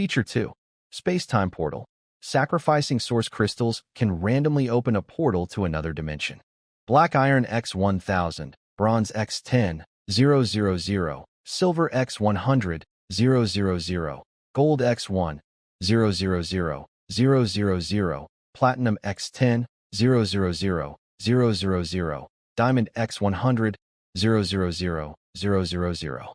Feature 2. Space-Time Portal. Sacrificing source crystals can randomly open a portal to another dimension. Black Iron X1000, Bronze X10, 000, Silver X100, 000, Gold X1, 000, 000, Platinum X10, 000, 000, Diamond X100, 000, 000.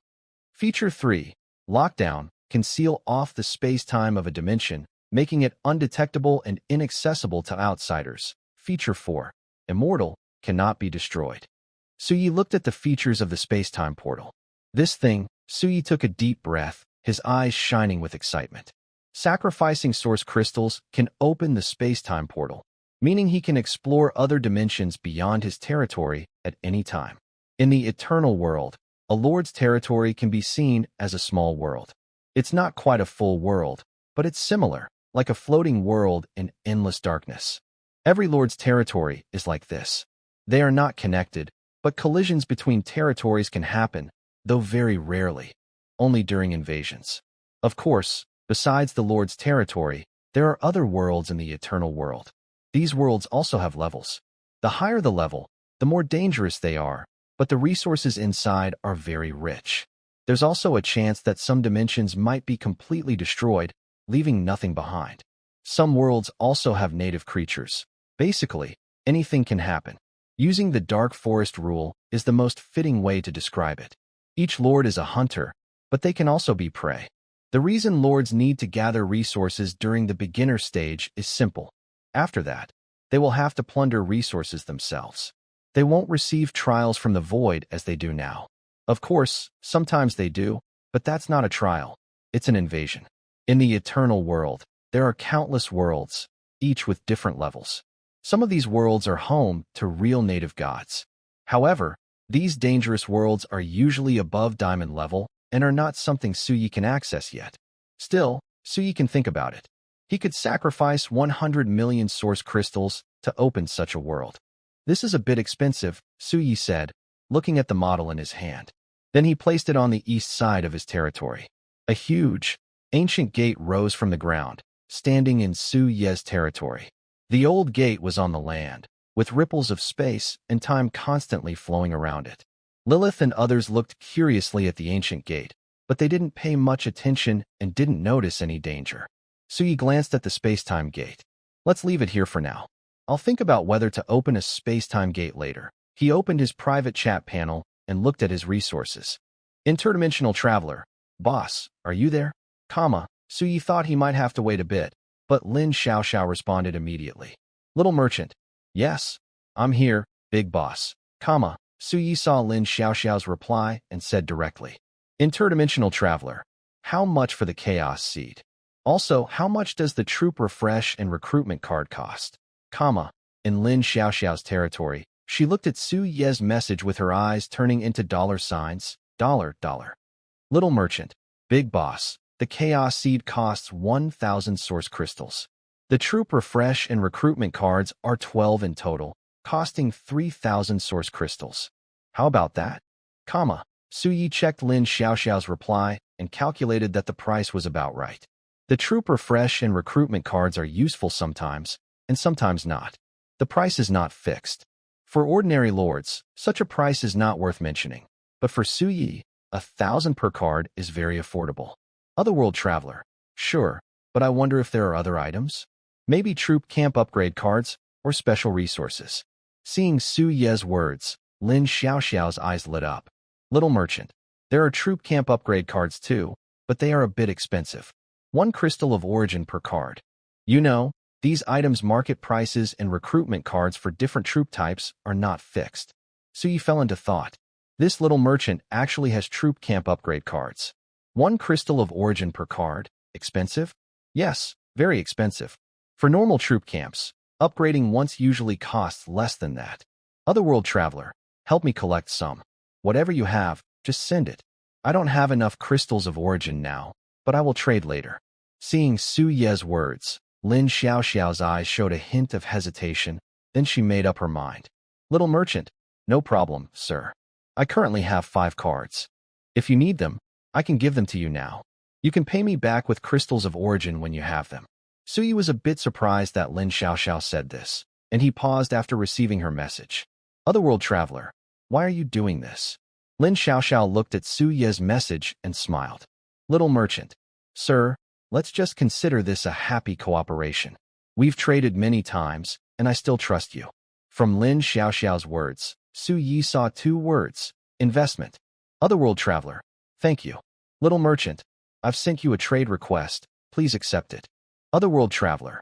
Feature 3. Lockdown can seal off the space-time of a dimension, making it undetectable and inaccessible to outsiders. Feature 4. Immortal cannot be destroyed. Suyi looked at the features of the space-time portal. This thing, Suyi took a deep breath, his eyes shining with excitement. Sacrificing source crystals can open the space-time portal, meaning he can explore other dimensions beyond his territory at any time. In the eternal world, a lord's territory can be seen as a small world. It's not quite a full world, but it's similar, like a floating world in endless darkness. Every lord's territory is like this. They are not connected, but collisions between territories can happen, though very rarely, only during invasions. Of course, besides the lord's territory, there are other worlds in the eternal world. These worlds also have levels. The higher the level, the more dangerous they are, but the resources inside are very rich. There's also a chance that some dimensions might be completely destroyed, leaving nothing behind. Some worlds also have native creatures. Basically, anything can happen. Using the Dark Forest rule is the most fitting way to describe it. Each lord is a hunter, but they can also be prey. The reason lords need to gather resources during the beginner stage is simple. After that, they will have to plunder resources themselves. They won't receive trials from the void as they do now. Of course, sometimes they do, but that's not a trial. It's an invasion. In the eternal world, there are countless worlds, each with different levels. Some of these worlds are home to real native gods. However, these dangerous worlds are usually above diamond level and are not something Suyi can access yet. Still, Suyi can think about it. He could sacrifice 100 million source crystals to open such a world. This is a bit expensive, Suyi said, looking at the model in his hand. Then he placed it on the east side of his territory. A huge, ancient gate rose from the ground, standing in Suyi's territory. The old gate was on the land, with ripples of space and time constantly flowing around it. Lilith and others looked curiously at the ancient gate, but they didn't pay much attention and didn't notice any danger. Suyi glanced at the space-time gate. Let's leave it here for now. I'll think about whether to open a space-time gate later. He opened his private chat panel and looked at his resources. Interdimensional traveler. Boss, are you there? Suyi thought he might have to wait a bit, but Lin Xiaoxiao responded immediately. Little merchant. Yes, I'm here, big boss. Suyi saw Lin Xiaoxiao's reply and said directly. Interdimensional traveler. How much for the chaos seed? Also, how much does the troop refresh and recruitment card cost? In Lin Xiaoxiao's territory, she looked at Suyi's message with her eyes turning into dollar signs. $. Little merchant. Big boss. The chaos seed costs 1,000 source crystals. The troop refresh and recruitment cards are 12 in total, costing 3,000 source crystals. How about that? Suyi checked Lin Xiaoxiao's reply and calculated that the price was about right. The troop refresh and recruitment cards are useful sometimes, and sometimes not. The price is not fixed. For ordinary lords, such a price is not worth mentioning. But for Suyi, 1,000 per card is very affordable. Otherworld traveler. Sure, but I wonder if there are other items? Maybe troop camp upgrade cards or special resources. Seeing Suyi's words, Lin Xiaoxiao's eyes lit up. Little merchant. There are troop camp upgrade cards too, but they are a bit expensive. 1 crystal of origin per card. You know, these items' market prices and recruitment cards for different troop types are not fixed. Suyi fell into thought. This little merchant actually has troop camp upgrade cards. 1 crystal of origin per card. Expensive? Yes, very expensive. For normal troop camps, upgrading once usually costs less than that. Otherworld traveler, help me collect some. Whatever you have, just send it. I don't have enough crystals of origin now, but I will trade later. Seeing Suyi's words, Lin Xiaoxiao's eyes showed a hint of hesitation, then she made up her mind. Little merchant. No problem, sir. I currently have 5 cards. If you need them, I can give them to you now. You can pay me back with crystals of origin when you have them. Suyi was a bit surprised that Lin Xiaoxiao said this, and he paused after receiving her message. Otherworld traveler, why are you doing this? Lin Xiaoxiao looked at Su Ye's message and smiled. Little merchant, sir, let's just consider this a happy cooperation. We've traded many times, and I still trust you. From Lin Xiaoxiao's words, Su Yi saw two words, investment. Otherworld traveler, thank you. Little merchant, I've sent you a trade request, please accept it. Otherworld traveler.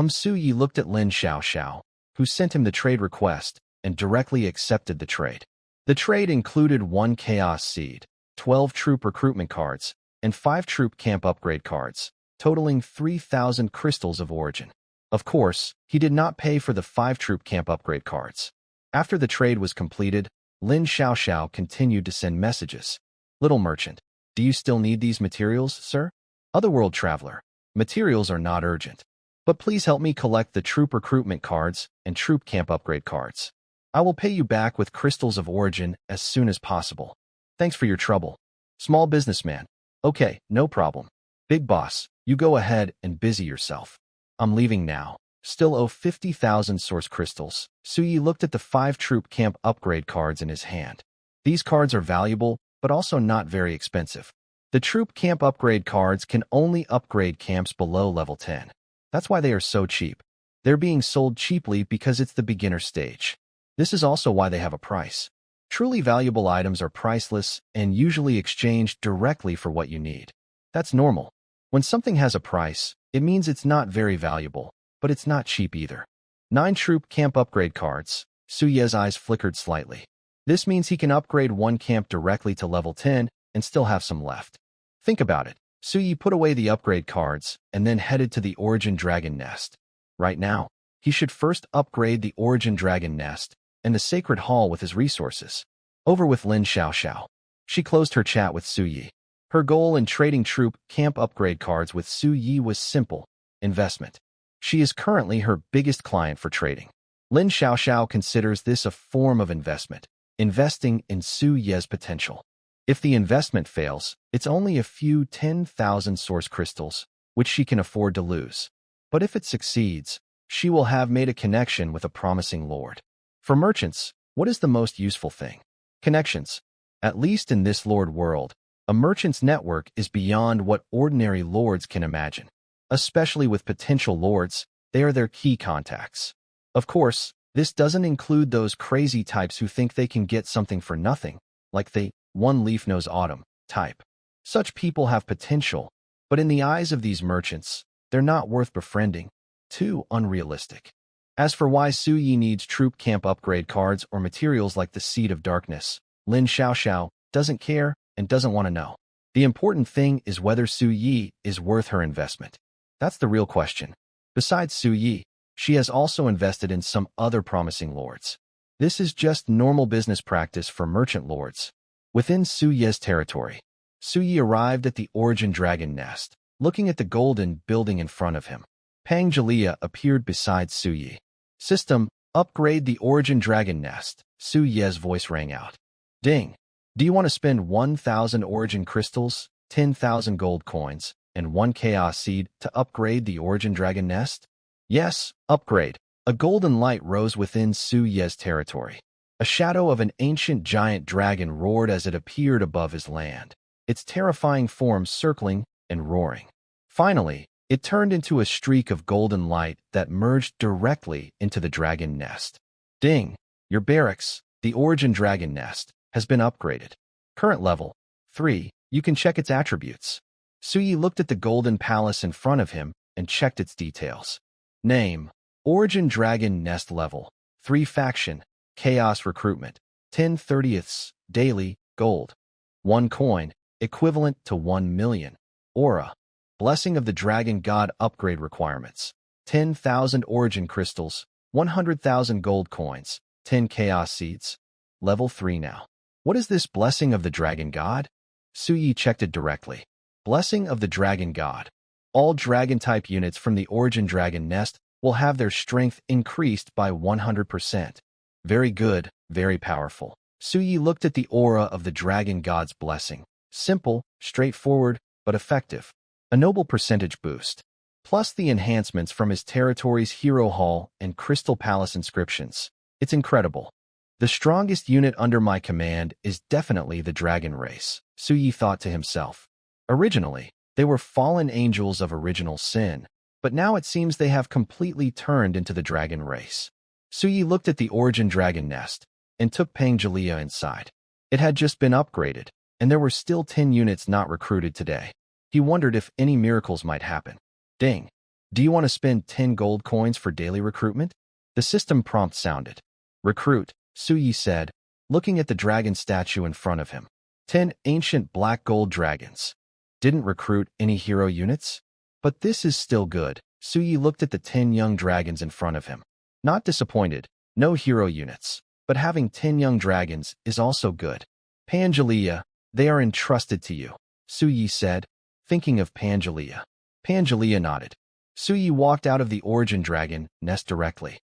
Su Yi looked at Lin Xiaoxiao, who sent him the trade request, and directly accepted the trade. The trade included 1 Chaos Seed, 12 troop recruitment cards, and 5 troop camp upgrade cards, totaling 3,000 crystals of origin. Of course, he did not pay for the 5 troop camp upgrade cards. After the trade was completed, Lin Xiaoxiao continued to send messages. Little merchant, do you still need these materials, sir? Otherworld traveler, materials are not urgent. But please help me collect the troop recruitment cards and troop camp upgrade cards. I will pay you back with crystals of origin as soon as possible. Thanks for your trouble. Small businessman. Okay, no problem. Big boss, you go ahead and busy yourself. I'm leaving now. Still owe 50,000 source crystals. Suyi looked at the 5 troop camp upgrade cards in his hand. These cards are valuable, but also not very expensive. The troop camp upgrade cards can only upgrade camps below level 10. That's why they are so cheap. They're being sold cheaply because it's the beginner stage. This is also why they have a price. Truly valuable items are priceless and usually exchanged directly for what you need. That's normal. When something has a price, it means it's not very valuable, but it's not cheap either. 9 troop camp upgrade cards. Suye's eyes flickered slightly. This means he can upgrade 1 camp directly to level 10 and still have some left. Think about it. Suyi put away the upgrade cards and then headed to the Origin Dragon Nest. Right now, he should first upgrade the Origin Dragon Nest and the Sacred Hall with his resources. Over with Lin Xiaoxiao. She closed her chat with Suyi. Her goal in trading troop camp upgrade cards with Suyi was simple, investment. She is currently her biggest client for trading. Lin Xiaoxiao considers this a form of investment, investing in Su Ye's potential. If the investment fails, it's only a few 10,000 source crystals, which she can afford to lose. But if it succeeds, she will have made a connection with a promising lord. For merchants, what is the most useful thing? Connections. At least in this lord world, a merchant's network is beyond what ordinary lords can imagine. Especially with potential lords, they are their key contacts. Of course, this doesn't include those crazy types who think they can get something for nothing, like the one leaf knows autumn type. Such people have potential, but in the eyes of these merchants, they're not worth befriending. Too unrealistic. As for why Suyi needs troop camp upgrade cards or materials like the Seed of Darkness, Lin Xiaoxiao doesn't care and doesn't want to know. The important thing is whether Suyi is worth her investment. That's the real question. Besides Suyi, she has also invested in some other promising lords. This is just normal business practice for merchant lords. Within Su Ye's territory, Suyi arrived at the Origin Dragon Nest, looking at the golden building in front of him. Pang Jalia appeared beside Suyi. System, upgrade the Origin Dragon Nest. Su Ye's voice rang out. Ding. Do you want to spend 1,000 Origin crystals, 10,000 gold coins, and 1 Chaos Seed to upgrade the Origin Dragon Nest? Yes, upgrade. A golden light rose within Su Ye's territory. A shadow of an ancient giant dragon roared as it appeared above his land, its terrifying form circling and roaring. Finally, it turned into a streak of golden light that merged directly into the dragon nest. Ding! Your barracks, the Origin Dragon Nest, has been upgraded. Current level 3. You can check its attributes. Suyi looked at the golden palace in front of him and checked its details. Name: Origin Dragon Nest level 3 faction, Chaos Recruitment, 10/30ths, daily, gold. 1 coin, equivalent to 1 million. Aura: Blessing of the Dragon God upgrade requirements. 10,000 Origin crystals, 100,000 gold coins, 10 Chaos Seeds. Level 3 now. What is this Blessing of the Dragon God? Suyi checked it directly. Blessing of the Dragon God. All Dragon-type units from the Origin Dragon Nest will have their strength increased by 100%. Very good, very powerful. Suyi looked at the aura of the Dragon God's blessing. Simple, straightforward, but effective. A noble percentage boost. Plus the enhancements from his territory's Hero Hall and Crystal Palace inscriptions. It's incredible. The strongest unit under my command is definitely the dragon race, Suyi thought to himself. Originally, they were fallen angels of original sin, but now it seems they have completely turned into the dragon race. Suyi looked at the origin dragon nest and took Pangelia inside. It had just been upgraded, and there were still 10 units not recruited today. He wondered if any miracles might happen. Ding. Do you want to spend 10 gold coins for daily recruitment? The system prompt sounded. Recruit, Suyi said, looking at the dragon statue in front of him. 10 ancient black gold dragons. Didn't recruit any hero units? But this is still good. Suyi looked at the 10 young dragons in front of him. Not disappointed, no hero units, but having 10 young dragons is also good. Pangelia, they are entrusted to you, Suyi said, thinking of Pangelia. Pangelia nodded. Suyi walked out of the origin dragon nest directly.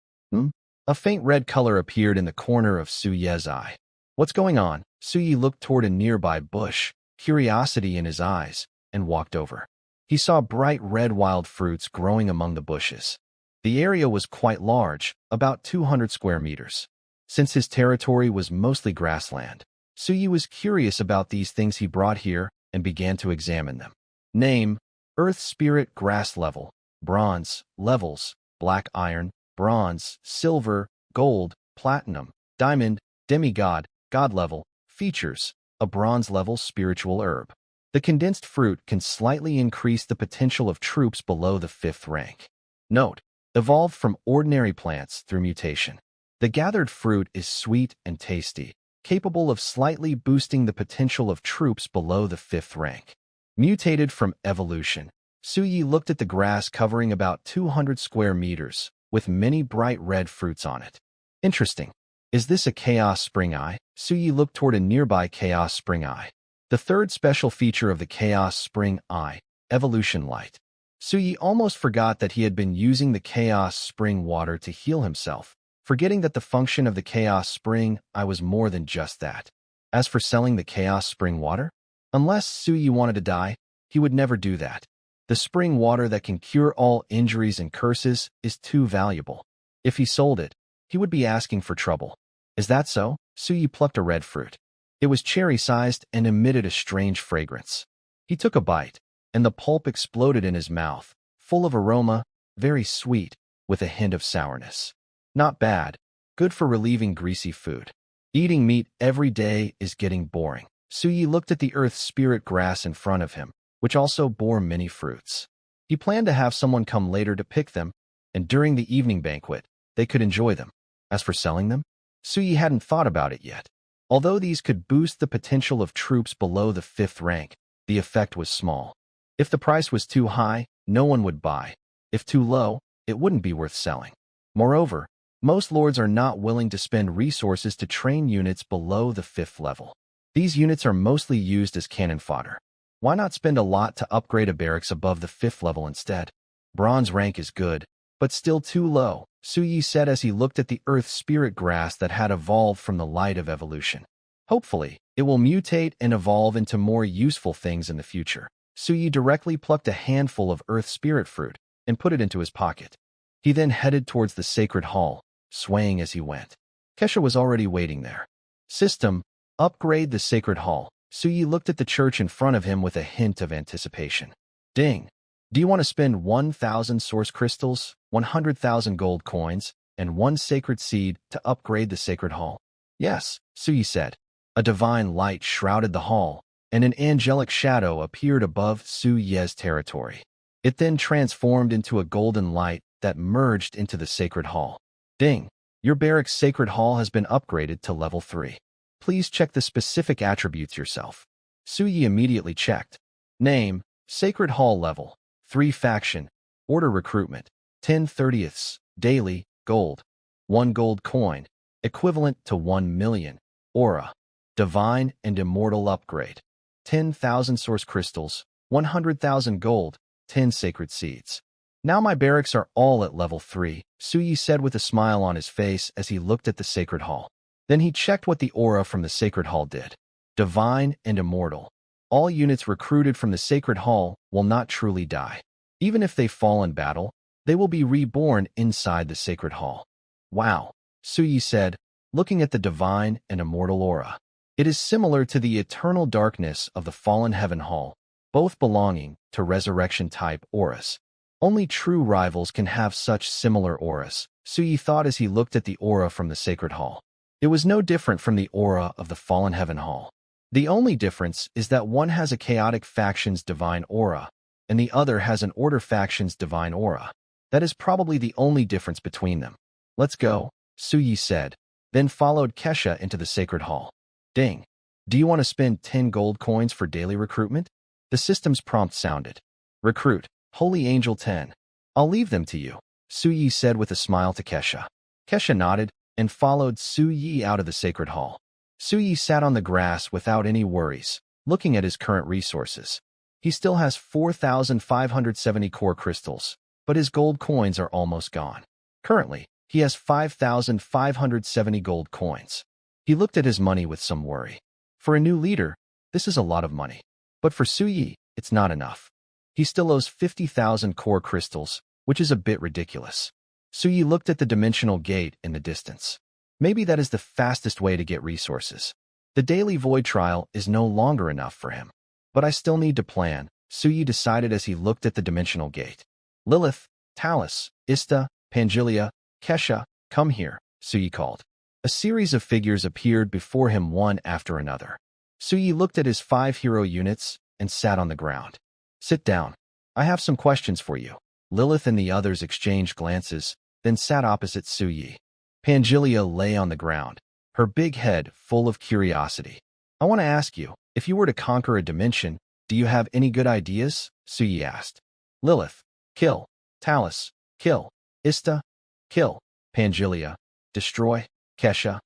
A faint red color appeared in the corner of Suyi's eye. What's going on? Suyi looked toward a nearby bush, curiosity in his eyes, and walked over. He saw bright red wild fruits growing among the bushes. The area was quite large, about 200 square meters. Since his territory was mostly grassland, Suyi was curious about these things he brought here and began to examine them. Name: Earth Spirit Grass Level, Bronze, Levels, Black Iron, Bronze, Silver, Gold, Platinum, Diamond, Demigod, God Level. Features: a Bronze Level Spiritual Herb. The condensed fruit can slightly increase the potential of troops below the 5th rank. Note: evolved from ordinary plants through mutation. The gathered fruit is sweet and tasty, capable of slightly boosting the potential of troops below the 5th rank. Mutated from evolution. Suyi looked at the grass covering about 200 square meters, with many bright red fruits on it. Interesting. Is this a Chaos Spring Eye? Suyi looked toward a nearby Chaos Spring Eye. The third special feature of the Chaos Spring Eye, Evolution Light. Suyi almost forgot that he had been using the Chaos Spring water to heal himself, forgetting that the function of the Chaos Spring Eye was more than just that. As for selling the Chaos Spring water, unless Suyi wanted to die, he would never do that. The spring water that can cure all injuries and curses is too valuable. If he sold it, he would be asking for trouble. Is that so? Suyi plucked a red fruit. It was cherry-sized and emitted a strange fragrance. He took a bite, and the pulp exploded in his mouth, full of aroma, very sweet, with a hint of sourness. Not bad. Good for relieving greasy food. Eating meat every day is getting boring. Suyi looked at the earth spirit grass in front of him, which also bore many fruits. He planned to have someone come later to pick them, and during the evening banquet, they could enjoy them. As for selling them, Suyi hadn't thought about it yet. Although these could boost the potential of troops below the 5th rank, the effect was small. If the price was too high, no one would buy. If too low, it wouldn't be worth selling. Moreover, most lords are not willing to spend resources to train units below the 5th level. These units are mostly used as cannon fodder. Why not spend a lot to upgrade a barracks above the 5th level instead? Bronze rank is good, but still too low, Suyi said as he looked at the earth spirit grass that had evolved from the light of evolution. Hopefully, it will mutate and evolve into more useful things in the future. Suyi directly plucked a handful of earth spirit fruit and put it into his pocket. He then headed towards the sacred hall, swaying as he went. Kesha was already waiting there. System: upgrade the sacred hall. Suyi looked at the church in front of him with a hint of anticipation. Ding! Do you want to spend 1,000 source crystals, 100,000 gold coins, and 1 sacred seed to upgrade the sacred hall? Yes, Suyi said. A divine light shrouded the hall, and an angelic shadow appeared above Suyi's territory. It then transformed into a golden light that merged into the sacred hall. Ding! Your barracks sacred hall has been upgraded to level 3. Please check the specific attributes yourself. Suyi immediately checked. Name: Sacred Hall Level 3 Faction. Order Recruitment 10/30ths Daily Gold. 1 gold coin, equivalent to 1 million. Aura: Divine and Immortal Upgrade. 10,000 source crystals, 100,000 gold, 10 sacred seeds. Now my barracks are all at level 3, Suyi said with a smile on his face as he looked at the sacred hall. Then he checked what the aura from the sacred hall did. Divine and Immortal. All units recruited from the Sacred Hall will not truly die. Even if they fall in battle, they will be reborn inside the Sacred Hall. Wow, Suyi said, looking at the divine and immortal aura. It is similar to the eternal darkness of the Fallen Heaven Hall, both belonging to resurrection-type auras. Only true rivals can have such similar auras, Suyi thought as he looked at the aura from the Sacred Hall. It was no different from the aura of the Fallen Heaven Hall. The only difference is that one has a chaotic faction's divine aura, and the other has an order faction's divine aura. That is probably the only difference between them. Let's go, Suyi said, then followed Kesha into the Sacred Hall. Ding. Do you want to spend 10 gold coins for daily recruitment? The system's prompt sounded. Recruit, Holy Angel 10. I'll leave them to you, Suyi said with a smile to Kesha. Kesha nodded and followed Suyi out of the Sacred Hall. Suyi sat on the grass without any worries, looking at his current resources. He still has 4,570 core crystals, but his gold coins are almost gone. Currently, he has 5,570 gold coins. He looked at his money with some worry. For a new leader, this is a lot of money. But for Suyi, it's not enough. He still owes 50,000 core crystals, which is a bit ridiculous. Suyi looked at the dimensional gate in the distance. Maybe that is the fastest way to get resources. The daily void trial is no longer enough for him. But I still need to plan, Suyi decided as he looked at the dimensional gate. Lilith, Talus, Ista, Pangelia, Kesha, come here, Suyi called. A series of figures appeared before him one after another. Suyi looked at his 5 hero units and sat on the ground. Sit down. I have some questions for you. Lilith and the others exchanged glances, then sat opposite Suyi. Pangelia lay on the ground, her big head full of curiosity. I want to ask you, if you were to conquer a dimension, do you have any good ideas? Suyi asked. Lilith, kill. Talus, kill. Ista, kill. Pangelia, destroy. Kesha,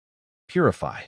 purify.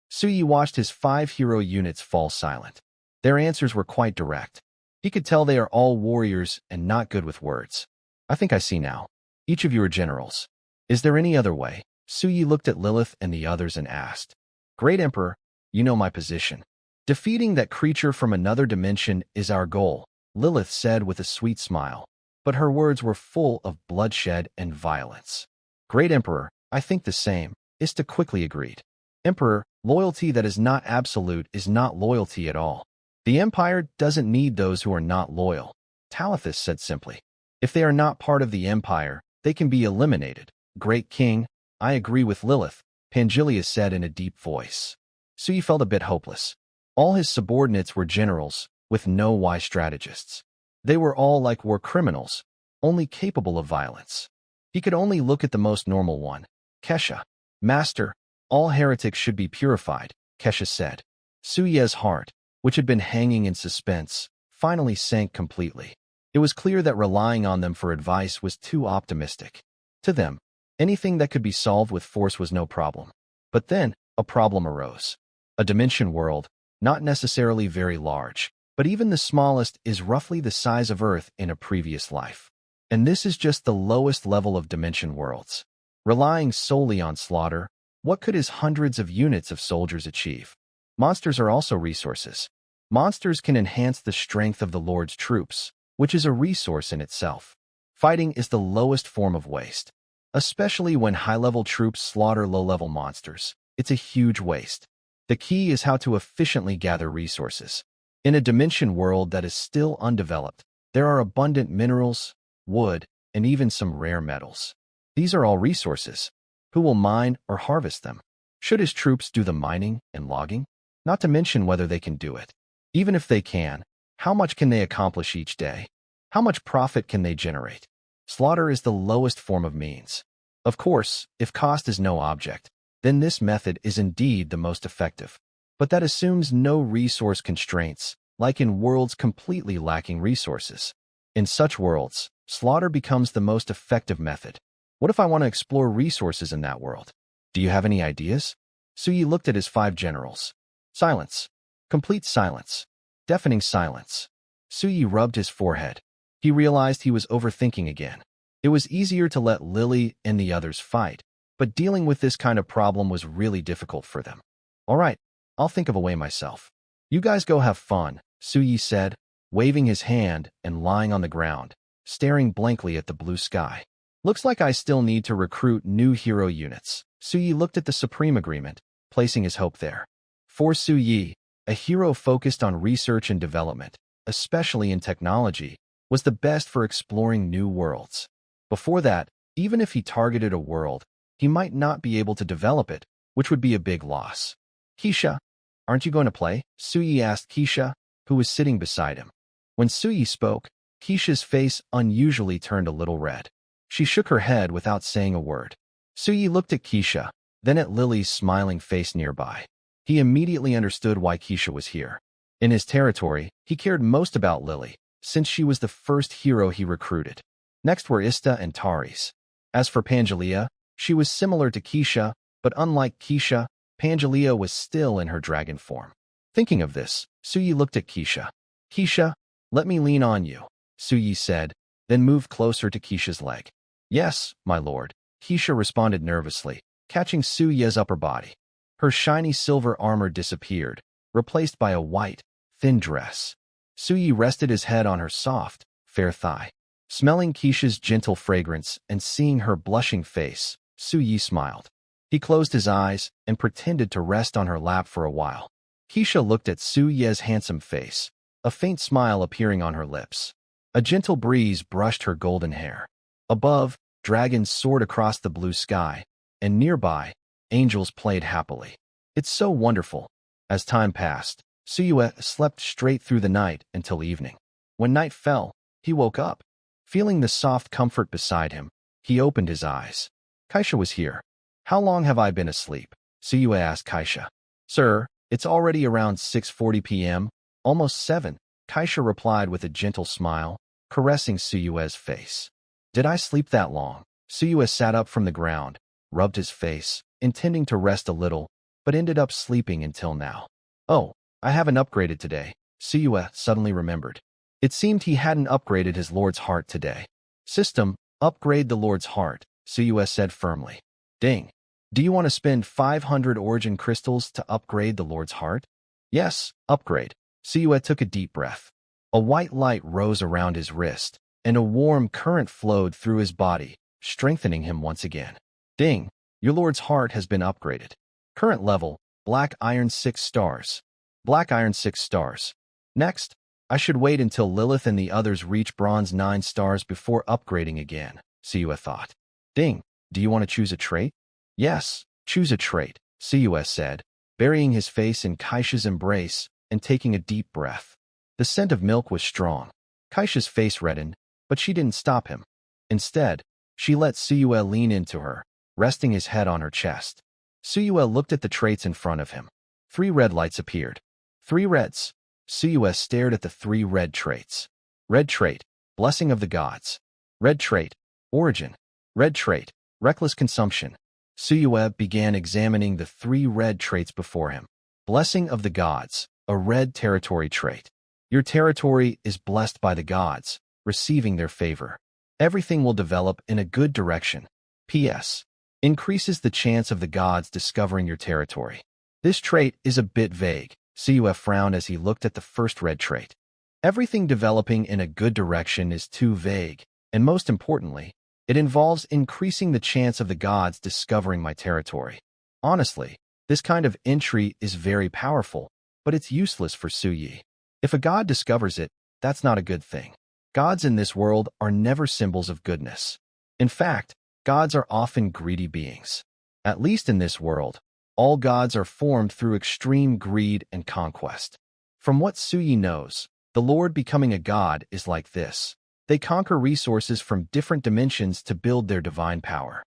Suyi watched his 5 hero units fall silent. Their answers were quite direct. He could tell they are all warriors and not good with words. I think I see now. Each of you are generals. Is there any other way? Suyi looked at Lilith and the others and asked. Great Emperor, you know my position. Defeating that creature from another dimension is our goal, Lilith said with a sweet smile. But her words were full of bloodshed and violence. Great Emperor, I think the same, Ista quickly agreed. Emperor, loyalty that is not absolute is not loyalty at all. The Empire doesn't need those who are not loyal, Talithus said simply. If they are not part of the Empire, they can be eliminated. Great King, I agree with Lilith, Pangelia said in a deep voice. Suyi felt a bit hopeless. All his subordinates were generals, with no wise strategists. They were all like war criminals, only capable of violence. He could only look at the most normal one, Kesha. Master, all heretics should be purified, Kesha said. Suyi's heart, which had been hanging in suspense, finally sank completely. It was clear that relying on them for advice was too optimistic. To them, anything that could be solved with force was no problem. But then, a problem arose. A dimension world, not necessarily very large, but even the smallest is roughly the size of Earth in a previous life. And this is just the lowest level of dimension worlds. Relying solely on slaughter, what could his hundreds of units of soldiers achieve? Monsters are also resources. Monsters can enhance the strength of the Lord's troops, which is a resource in itself. Fighting is the lowest form of waste. Especially when high-level troops slaughter low-level monsters. It's a huge waste. The key is how to efficiently gather resources. In a dimension world that is still undeveloped, there are abundant minerals, wood, and even some rare metals. These are all resources. Who will mine or harvest them? Should his troops do the mining and logging? Not to mention whether they can do it. Even if they can, how much can they accomplish each day? How much profit can they generate? Slaughter is the lowest form of means. Of course, if cost is no object, then this method is indeed the most effective. But that assumes no resource constraints, like in worlds completely lacking resources. In such worlds, slaughter becomes the most effective method. What if I want to explore resources in that world? Do you have any ideas? Suyi looked at his 5 generals. Silence. Complete silence. Deafening silence. Suyi rubbed his forehead. He realized he was overthinking again. It was easier to let Lily and the others fight, but dealing with this kind of problem was really difficult for them. All right, I'll think of a way myself. You guys go have fun, Suyi said, waving his hand and lying on the ground, staring blankly at the blue sky. Looks like I still need to recruit new hero units. Suyi looked at the Supreme Agreement, placing his hope there. For Suyi, a hero focused on research and development, especially in technology, was the best for exploring new worlds. Before that, even if he targeted a world, he might not be able to develop it, which would be a big loss. Keisha, aren't you going to play? Suyi asked Keisha, who was sitting beside him. When Suyi spoke, Keisha's face unusually turned a little red. She shook her head without saying a word. Suyi looked at Keisha, then at Lily's smiling face nearby. He immediately understood why Keisha was here. In his territory, he cared most about Lily, since she was the first hero he recruited. Next were Ista and Taris. As for Pangelia, she was similar to Keisha, but unlike Keisha, Pangelia was still in her dragon form. Thinking of this, Suyi looked at Keisha. Keisha, let me lean on you, Suyi said, then moved closer to Keisha's leg. Yes, my lord, Keisha responded nervously, catching Suyi's upper body. Her shiny silver armor disappeared, replaced by a white, thin dress. Suyi rested his head on her soft, fair thigh. Smelling Keisha's gentle fragrance and seeing her blushing face, Suyi smiled. He closed his eyes and pretended to rest on her lap for a while. Keisha looked at Suyi's handsome face, a faint smile appearing on her lips. A gentle breeze brushed her golden hair. Above, dragons soared across the blue sky, and nearby, angels played happily. It's so wonderful. As time passed, Suyi slept straight through the night until evening. When night fell, he woke up. Feeling the soft comfort beside him, he opened his eyes. Keisha was here. How long have I been asleep? Suyi asked Keisha. Sir, it's already around 6:40 p.m., almost 7, Keisha replied with a gentle smile, caressing Suyi's face. Did I sleep that long? Suyi sat up from the ground, rubbed his face, intending to rest a little, but ended up sleeping until now. Oh, I haven't upgraded today, Suyi suddenly remembered. It seemed he hadn't upgraded his lord's heart today. System, upgrade the lord's heart, Suyi said firmly. Ding. Do you want to spend 500 origin crystals to upgrade the lord's heart? Yes, upgrade. Suyi took a deep breath. A white light rose around his wrist, and a warm current flowed through his body, strengthening him once again. Ding. Your lord's heart has been upgraded. Current level, black iron 6 stars. Black iron 6 stars. Next, I should wait until Lilith and the others reach bronze 9 stars before upgrading again, Suyi thought. Ding. Do you want to choose a trait? Yes, choose a trait, Suyi said, burying his face in Keisha's embrace and taking a deep breath. The scent of milk was strong. Keisha's face reddened, but she didn't stop him. Instead, she let Suyi lean into her, resting his head on her chest. Suyi looked at the traits in front of him. 3 red lights appeared. 3 reds. Suyi stared at the 3 red traits. Red trait, Blessing of the Gods. Red trait, Origin. Red trait, Reckless Consumption. Suyi began examining the 3 red traits before him. Blessing of the Gods, a red territory trait. Your territory is blessed by the gods, receiving their favor. Everything will develop in a good direction. P.S. Increases the chance of the gods discovering your territory. This trait is a bit vague. Suyi frowned as he looked at the first red trait. Everything developing in a good direction is too vague, and most importantly, it involves increasing the chance of the gods discovering my territory. Honestly, this kind of entry is very powerful, but it's useless for Suyi. If a god discovers it, that's not a good thing. Gods in this world are never symbols of goodness. In fact, gods are often greedy beings. At least in this world, all gods are formed through extreme greed and conquest. From what Suyi knows, the Lord becoming a god is like this. They conquer resources from different dimensions to build their divine power.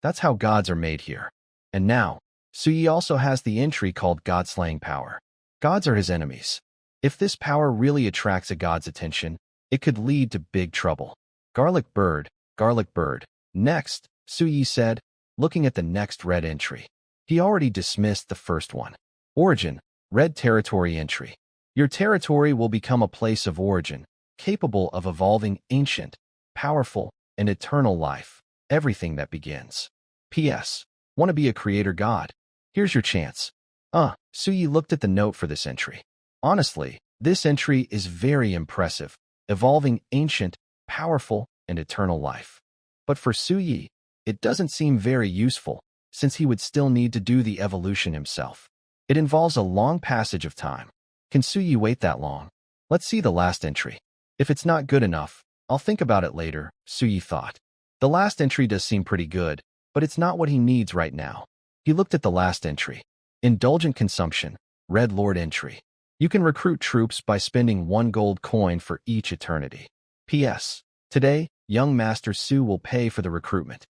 That's how gods are made here. And now, Suyi also has the entry called God-slaying power. Gods are his enemies. If this power really attracts a god's attention, it could lead to big trouble. Garlic bird, garlic bird. Next, Suyi said, looking at the next red entry. He already dismissed the first one. Origin, red territory entry. Your territory will become a place of origin, capable of evolving ancient, powerful, and eternal life, everything that begins. P.S. Want to be a creator god? Here's your chance. Suyi looked at the note for this entry. Honestly, This entry is very impressive, evolving ancient, powerful, and eternal life. But for Su Yi, it doesn't seem very useful, since he would still need to do the evolution himself. It involves a long passage of time. Can Su Yi wait that long? Let's see the last entry. If it's not good enough, I'll think about it later, Su Yi thought. The last entry does seem pretty good, but it's not what he needs right now. He looked at the last entry. Indulgent consumption, Red Lord entry. You can recruit troops by spending 1 gold coin for each eternity. P.S. Today, young Master Su will pay for the recruitment.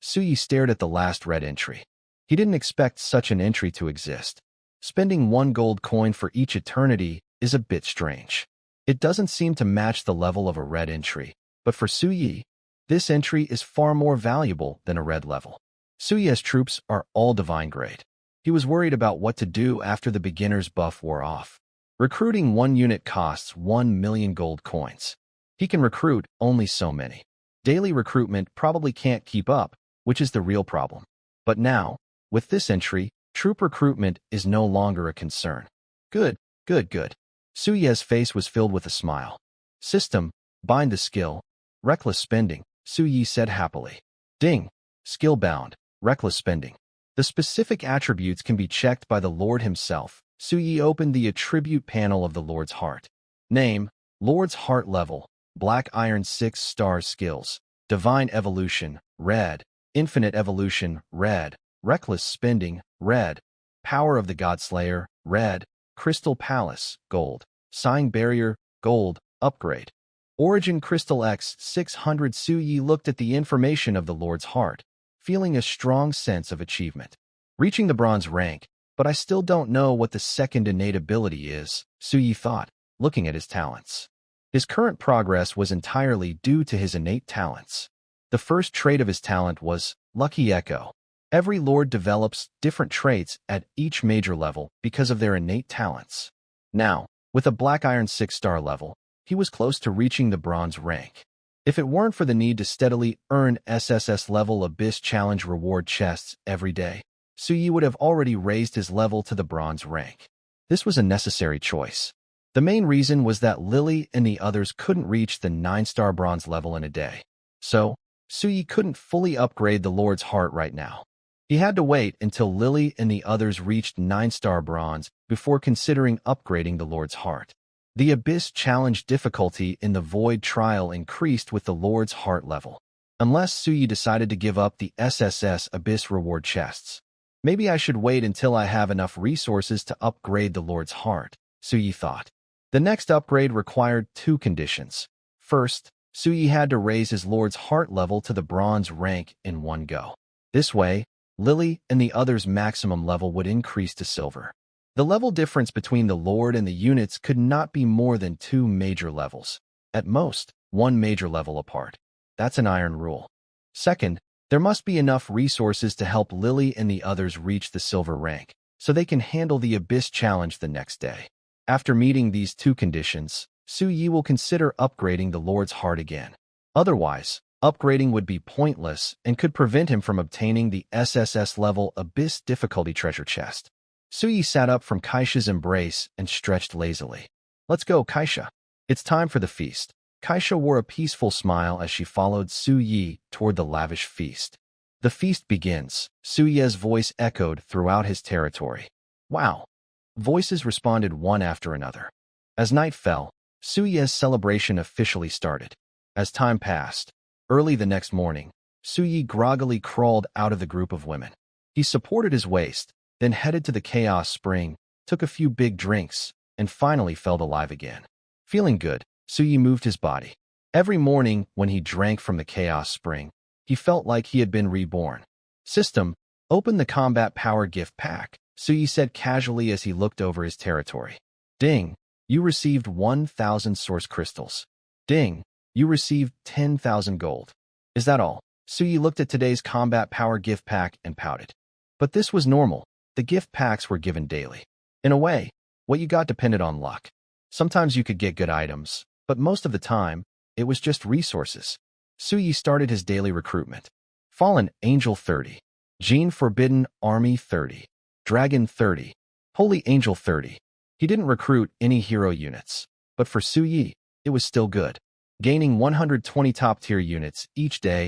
Su Yi stared at the last red entry. He didn't expect such an entry to exist. Spending 1 gold coin for each eternity is a bit strange. It doesn't seem to match the level of a red entry, but for Su Yi, this entry is far more valuable than a red level. Su Yi's troops are all divine grade. He was worried about what to do after the beginner's buff wore off. Recruiting 1 unit costs 1 million gold coins. He can recruit only so many. Daily recruitment probably can't keep up, which is the real problem. But now, with this entry, troop recruitment is no longer a concern. Good. Su Yi's face was filled with a smile. System, bind the skill. Reckless spending, Su Yi said happily. Ding. Skill bound, reckless spending. The specific attributes can be checked by the Lord himself. Su Yi opened the attribute panel of the Lord's Heart. Name, Lord's Heart level, Black Iron 6-star skills, Divine Evolution, red, Infinite Evolution, red, Reckless Spending, red, Power of the Godslayer, red, Crystal Palace, gold, Sign Barrier, gold, upgrade. Origin Crystal X 600. Su Yi looked at the information of the Lord's Heart, feeling a strong sense of achievement. Reaching the bronze rank, but I still don't know what the second innate ability is, Su Yi thought, looking at his talents. His current progress was entirely due to his innate talents. The first trait of his talent was Lucky Echo. Every lord develops different traits at each major level because of their innate talents. Now, with a Black Iron 6-star level, he was close to reaching the bronze rank. If it weren't for the need to steadily earn SSS-level Abyss Challenge reward chests every day, Su Yi would have already raised his level to the bronze rank. This was a necessary choice. The main reason was that Lily and the others couldn't reach the 9-star bronze level in a day. So, Su Yi couldn't fully upgrade the Lord's Heart right now. He had to wait until Lily and the others reached 9-star bronze before considering upgrading the Lord's Heart. The Abyss Challenge difficulty in the Void Trial increased with the Lord's Heart level, unless Su Yi decided to give up the SSS Abyss reward chests. Maybe I should wait until I have enough resources to upgrade the Lord's Heart, Su Yi thought. The next upgrade required 2 conditions. First, Su Yi had to raise his Lord's Heart level to the bronze rank in one go. This way, Lily and the others' maximum level would increase to silver. The level difference between the Lord and the units could not be more than 2 major levels. At most, 1 major level apart. That's an iron rule. Second, there must be enough resources to help Lily and the others reach the silver rank, so they can handle the Abyss Challenge the next day. After meeting these 2 conditions, Su Yi will consider upgrading the Lord's Heart again. Otherwise, upgrading would be pointless and could prevent him from obtaining the SSS-level Abyss difficulty treasure chest. Su Yi sat up from Kaisha's embrace and stretched lazily. Let's go, Kaisha. It's time for the feast. Kaisha wore a peaceful smile as she followed Su Yi toward the lavish feast. The feast begins. Su Yi's voice echoed throughout his territory. Wow. Voices responded one after another. As night fell, Su Yi's celebration officially started. As time passed, early the next morning, Su Yi groggily crawled out of the group of women. He supported his waist, then headed to the Chaos Spring, took a few big drinks, and finally felt alive again. Feeling good, Su Yi moved his body. Every morning when he drank from the Chaos Spring, he felt like he had been reborn. System, open the Combat Power Gift Pack, Su Yi said casually as he looked over his territory. Ding, you received 1,000 source crystals. Ding, you received 10,000 gold. Is that all? Su Yi looked at today's Combat Power Gift Pack and pouted. But this was normal. The gift packs were given daily. In a way, what you got depended on luck. Sometimes you could get good items, but most of the time, it was just resources. Su Yi started his daily recruitment. Fallen Angel 30, Gene Forbidden Army 30, Dragon 30, Holy Angel 30. He didn't recruit any hero units, but for Su Yi, it was still good. Gaining 120 top-tier units each day